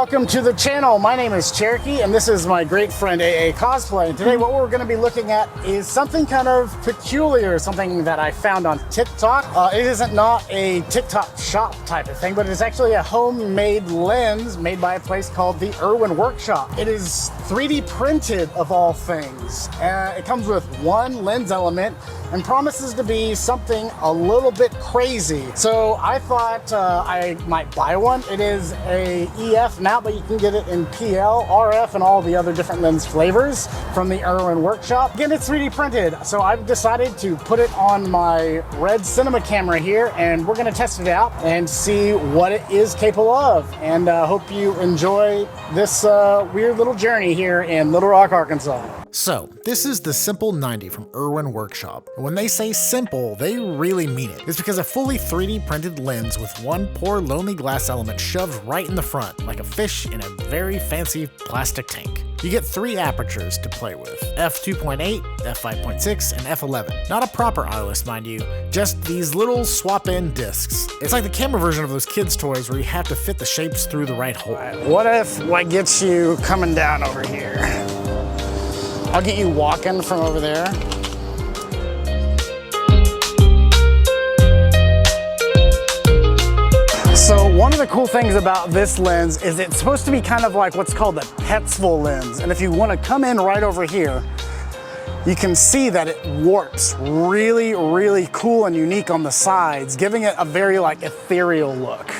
welcome to the channel. My name is Cherokee and this is my great friend AA Cosplay. And today what we're going to be looking at is something kind of peculiar, something that I found on TikTok. It isn't not a TikTok shop type of thing, but it's actually a homemade lens made by a place called the Irwin workshop. It is 3D printed of all things. It comes with one lens element and promises to be something a little bit crazy. So I thought I might buy one. It is a EF mount, but you can get it in PL, RF, and all the other different lens flavors from the Irwin workshop. Again, it's 3D printed, so I've decided to put it on my Red Cinema camera here, and we're gonna test it out and see what it is capable of. And hope you enjoy this weird little journey here in Little Rock, Arkansas. So, this is the Simple 90 from Irwin Workshop. When they say simple, they really mean it. It's because a fully 3D printed lens with one poor lonely glass element shoved right in the front, like a fish in a very fancy plastic tank. You get 3 apertures to play with, f2.8, f5.6, and f11. Not a proper eyeless, mind you, just these little swap-in discs. It's like the camera version of those kids' toys where you have to fit the shapes through the right hole. What if what gets you coming down over here? I'll get you walking from over there. So one of the cool things about this lens is it's supposed to be kind of like what's called a Petzval lens. And if you want to come in right over here, you can see that it warps really, really cool and unique on the sides, giving it a very like ethereal look.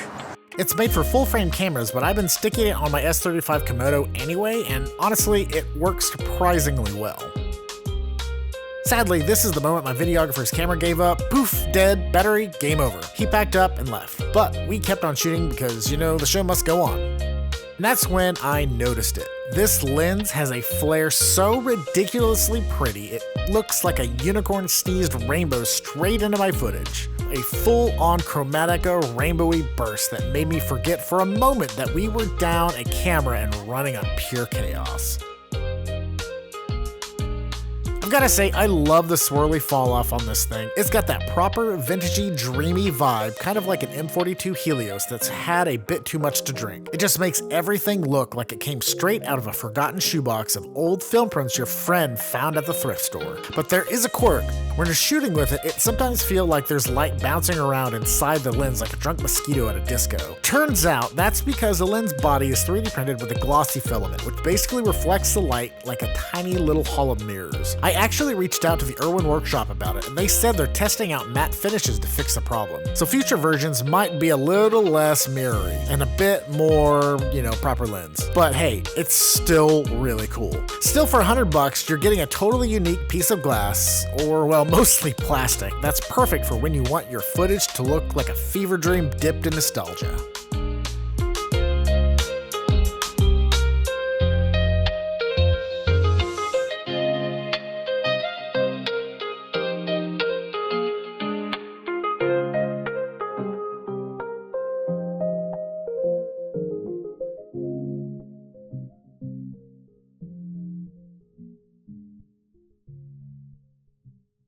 It's made for full-frame cameras, but I've been sticking it on my S35 Komodo anyway, and honestly, it works surprisingly well. Sadly, this is the moment my videographer's camera gave up. Poof, dead, battery, game over. He packed up and left. But we kept on shooting because, you know, the show must go on. And that's when I noticed it. This lens has a flare so ridiculously pretty, it looks like a unicorn sneezed rainbow straight into my footage. A full-on chromatica rainbowy burst that made me forget for a moment that we were down a camera and running on pure chaos. I've gotta say, I love the swirly fall off on this thing. It's got that proper vintagey, dreamy vibe, kind of like an M42 Helios that's had a bit too much to drink. It just makes everything look like it came straight out of a forgotten shoebox of old film prints your friend found at the thrift store. But there is a quirk. When you're shooting with it, it sometimes feels like there's light bouncing around inside the lens like a drunk mosquito at a disco. Turns out, that's because the lens body is 3D printed with a glossy filament, which basically reflects the light like a tiny little hall of mirrors. I actually reached out to the Irwin workshop about it, and they said they're testing out matte finishes to fix the problem. So future versions might be a little less mirrory and a bit more, you know, proper lens. But hey, it's still really cool. Still, for $100, you're getting a totally unique piece of glass, or well, mostly plastic, that's perfect for when you want your footage to look like a fever dream dipped in nostalgia.